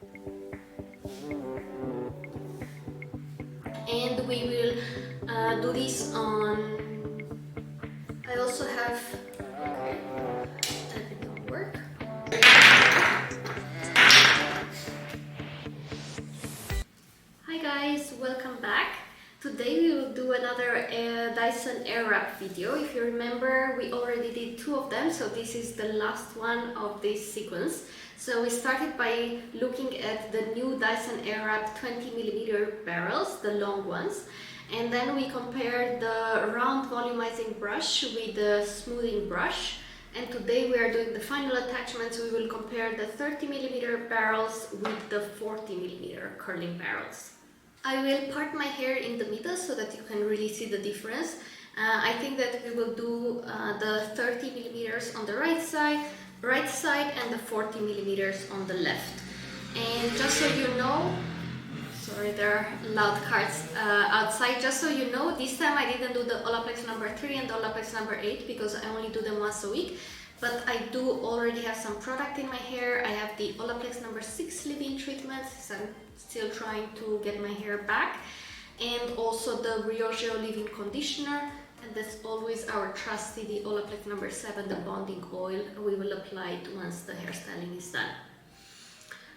And we will do this on... I also have... Okay, that didn't work. Hi guys, welcome back. Today we will do another Dyson Airwrap video. If you remember, we already did 2 of them, so this is the last one of this sequence. So we started by looking at the new Dyson Airwrap 20mm barrels, the long ones. And then we compared the round volumizing brush with the smoothing brush. And today we are doing the final attachments. We will compare the 30mm barrels with the 40mm curling barrels. I will part my hair in the middle so that you can really see the difference. I think that we will do the 30mm on the right side and the 40mm on the left. And just so you know, sorry, there are loud cars outside. Just so you know, this time I didn't do the Olaplex number 3 and the Olaplex number 8 because I only do them once a week. But I do already have some product in my hair. I have the Olaplex number 6 leave-in treatment, since I'm still trying to get my hair back. And also the Riogeo leave-in conditioner. And that's always our trusty, the Olaplex number 7, the bonding oil. We will apply it once the hairstyling is done.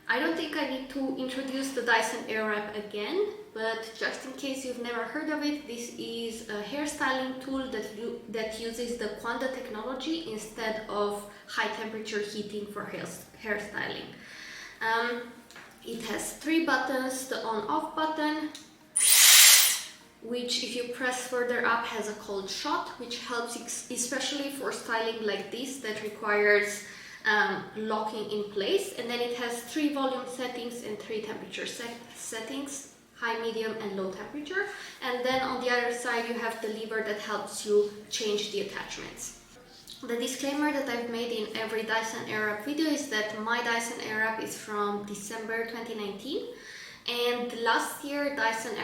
I don't think I need to introduce the Dyson Airwrap again, but just in case you've never heard of it, this is a hairstyling tool that uses the Quanda technology instead of high temperature heating for hairstyling. It has 3 buttons, the on-off button, which if you press further up has a cold shot, which helps especially for styling like this that requires locking in place. And then it has 3 volume settings and 3 temperature settings, high, medium and low temperature. And then on the other side you have the lever that helps you change the attachments. The disclaimer that I've made in every Dyson Airwrap video is that my Dyson Airwrap is from December 2019. And last year Dyson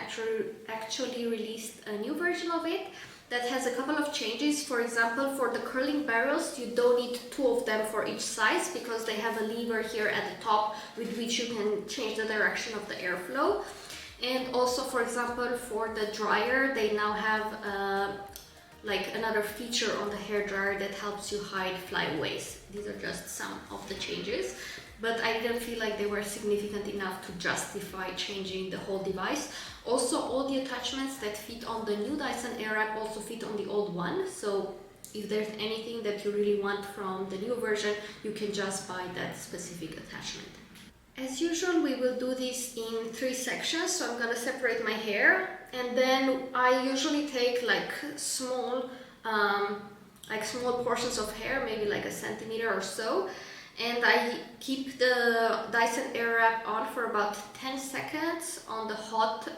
actually released a new version of it that has a couple of changes. For example, for the curling barrels, you don't need 2 of them for each size because they have a lever here at the top with which you can change the direction of the airflow. And also, for example, for the dryer, they now have like another feature on the hairdryer that helps you hide flyaways. These are just some of the changes, but I didn't feel like they were significant enough to justify changing the whole device. Also, all the attachments that fit on the new Dyson Airwrap also fit on the old one, so if there's anything that you really want from the new version, you can just buy that specific attachment. As usual, we will do this in 3 sections, so I'm gonna separate my hair, and then I usually take like small portions of hair, maybe like a centimeter or so, and I keep the Dyson Airwrap on for about 10 seconds on the hot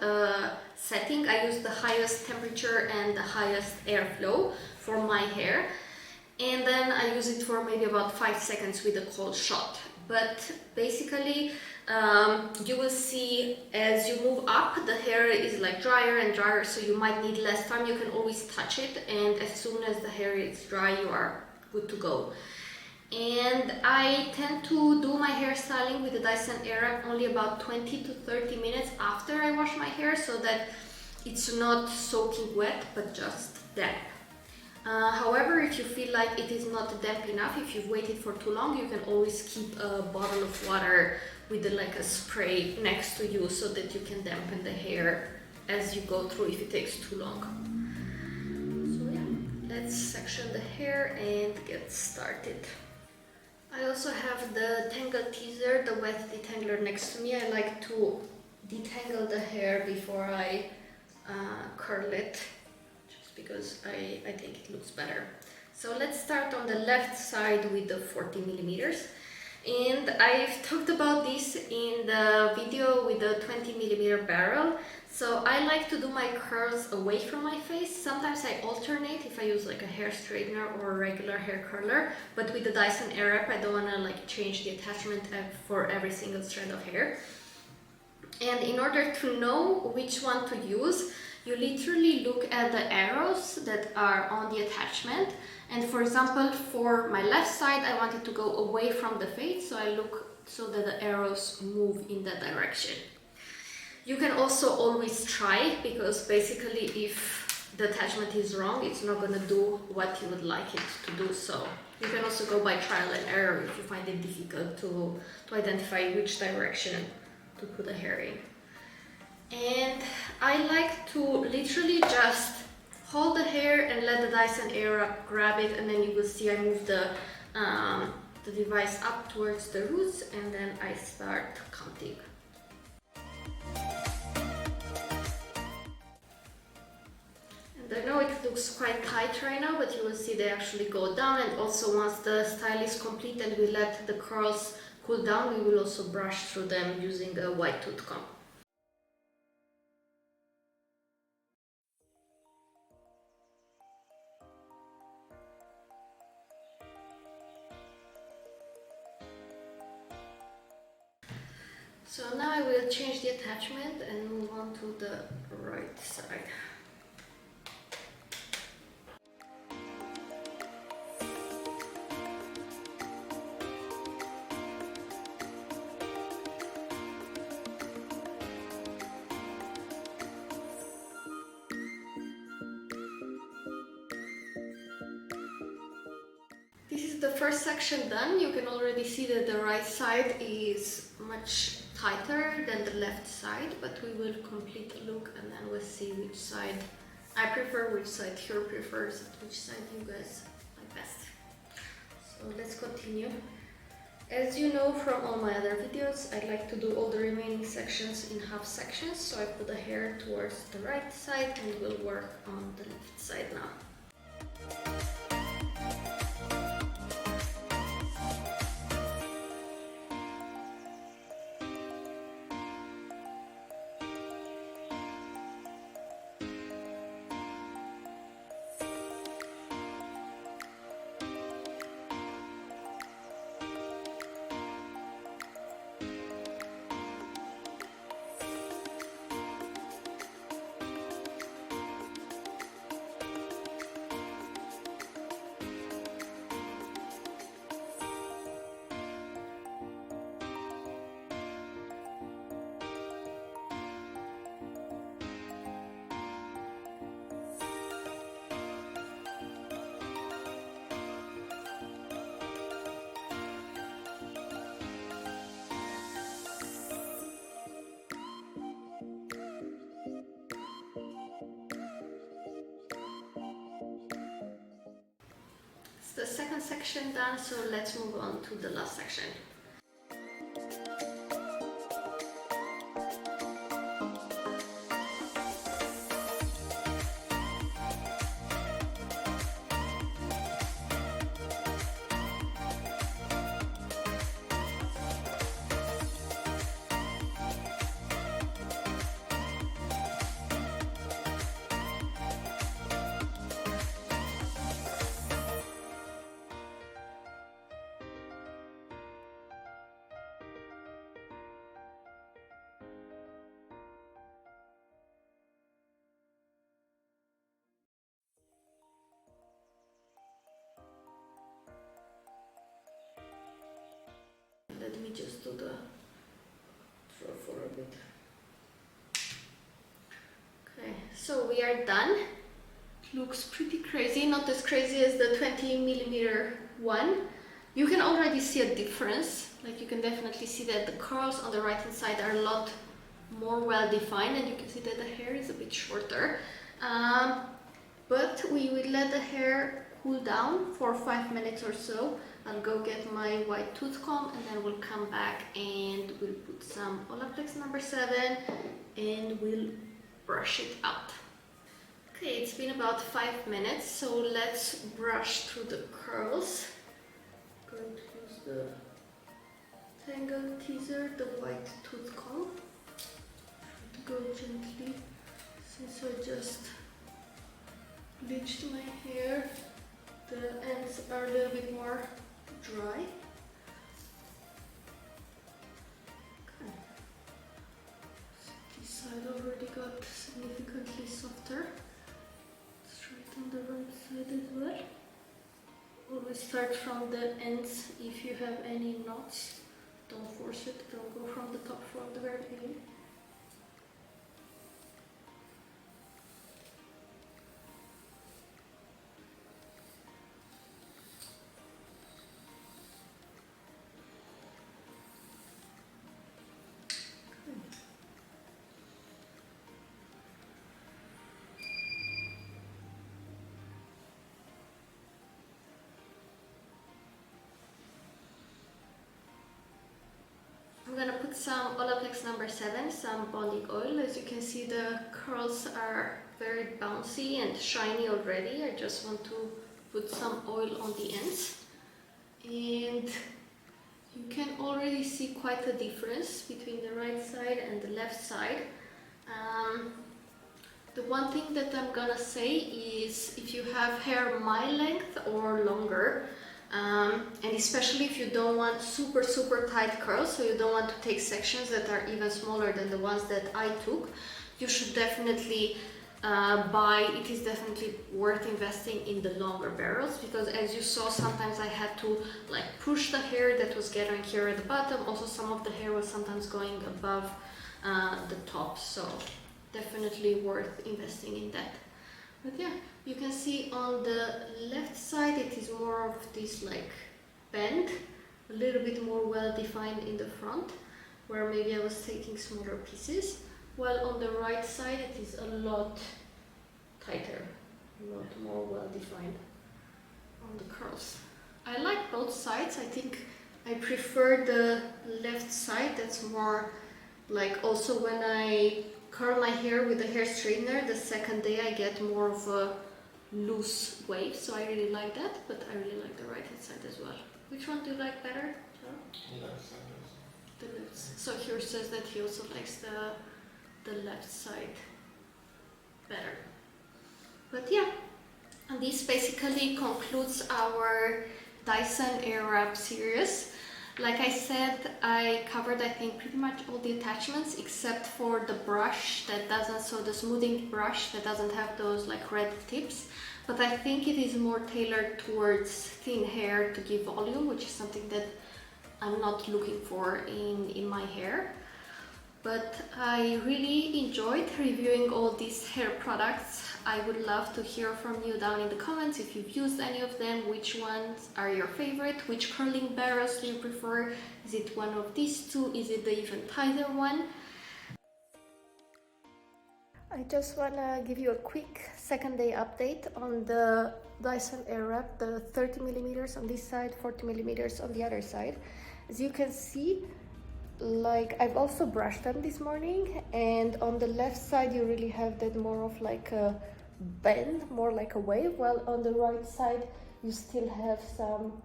setting. I use the highest temperature and the highest airflow for my hair, and then I use it for maybe about 5 seconds with a cold shot. But basically you will see as you move up, the hair is like drier and drier, so you might need less time. You can always touch it, and as soon as the hair is dry, you are good to go. And I tend to do my hairstyling with the Dyson Airwrap only about 20 to 30 minutes after I wash my hair, so that it's not soaking wet but just damp. However, if you feel like it is not damp enough, if you've waited for too long, you can always keep a bottle of water with like a spray next to you so that you can dampen the hair as you go through if it takes too long. So yeah, let's section the hair and get started. I also have the Tangle Teaser, the wet detangler, next to me. I like to detangle the hair before I curl it, just because I think it looks better. So let's start on the left side with the 40mm. And I've talked about this in the video with the 20mm barrel. So I like to do my curls away from my face. Sometimes I alternate if I use like a hair straightener or a regular hair curler, but with the Dyson Airwrap I don't want to like change the attachment for every single strand of hair. And in order to know which one to use, you literally look at the arrows that are on the attachment. And for example, for my left side, I want it to go away from the face, so I look so that the arrows move in that direction. You can also always try, because basically if the attachment is wrong, it's not going to do what you would like it to do. So you can also go by trial and error if you find it difficult to identify which direction to put the hair in. And I like to literally just hold the hair and let the Dyson Airwrap grab it, and then you will see I move the device up towards the roots, and then I start counting. And I know it looks quite tight right now, but you will see they actually go down. And also once the style is complete and we let the curls cool down, we will also brush through them using a white tooth comb. So now I will change the attachment and move on to the right side. This is the first section done. You can already see that the right side is much tighter than the left side, but we will complete the look and then we'll see which side I prefer, which side Hero prefers, which side you guys like best. So let's continue. As you know from all my other videos, I like to do all the remaining sections in half sections, so I put the hair towards the right side and we'll work on the left side now. The second section done, so let's move on to the last section. Let me just do the throw for a bit. Okay, so we are done. Looks pretty crazy, not as crazy as the 20mm one. You can already see a difference. Like, you can definitely see that the curls on the right hand side are a lot more well defined, and you can see that the hair is a bit shorter. But we will let the hair cool down for 5 minutes or so. I'll go get my white tooth comb and then we'll come back and we'll put some Olaplex number 7 and we'll brush it out. Okay, it's been about 5 minutes, so let's brush through the curls. I'm going to use the Tangle Teaser, the white tooth comb. Go gently, since I just bleached my hair, the ends are a little bit more dry. Okay. This side already got significantly softer. Straight on the right side as well. Always start from the ends if you have any knots Don't force it, don't go from the top from the very beginning. I'm gonna put some Olaplex number 7, some bonding oil. As you can see, the curls are very bouncy and shiny already. I just want to put some oil on the ends. And you can already see quite a difference between the right side and the left side. The one thing that I'm gonna say is if you have hair my length or longer, and especially if you don't want super tight curls, so you don't want to take sections that are even smaller than the ones that I took, you should definitely it is definitely worth investing in the longer barrels, because as you saw, sometimes I had to like push the hair that was gathering here at the bottom. Also, some of the hair was sometimes going above the top, so definitely worth investing in that. But yeah, you can see on the left side it is more of this like bend, a little bit more well defined in the front, where maybe I was taking smaller pieces, while on the right side it is a lot tighter, a lot more well defined on the curls. I like both sides. I think I prefer the left side. That's more like, also when I curl my hair with the hair straightener, the second day I get more of a loose wave, so I really like that, but I really like the right hand side as well. Which one do you like better? Left side. The left. So here says that he also likes the left side better. But yeah, and this basically concludes our Dyson Airwrap series. Like I said, I covered I think pretty much all the attachments except for the brush that doesn't, so the smoothing brush that doesn't have those like red tips. But I think it is more tailored towards thin hair to give volume, which is something that I'm not looking for in my hair. But I really enjoyed reviewing all these hair products. I would love to hear from you down in the comments if you've used any of them, which ones are your favorite, which curling barrels do you prefer, is it one of these two, is it the even tighter one? I just want to give you a quick second day update on the Dyson Airwrap, the 30mm on this side, 40mm on the other side. As you can see, like I've also brushed them this morning, and on the left side you really have that more of like a bend, more like a wave, while on the right side you still have some,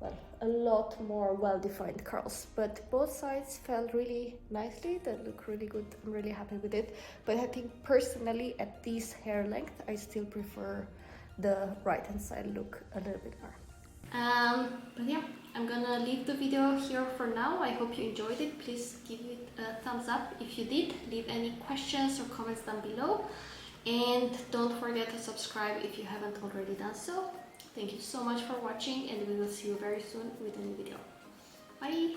well, a lot more well-defined curls. But both sides felt really nicely, they look really good. I'm really happy with it, but I think personally at this hair length I still prefer the right hand side look a little bit more. But yeah, I'm gonna leave the video here for now. I hope you enjoyed it. Please give it a thumbs up if you did. Leave any questions or comments down below, and don't forget to subscribe if you haven't already done so. Thank you so much for watching, and we will see you very soon with a new video. Bye!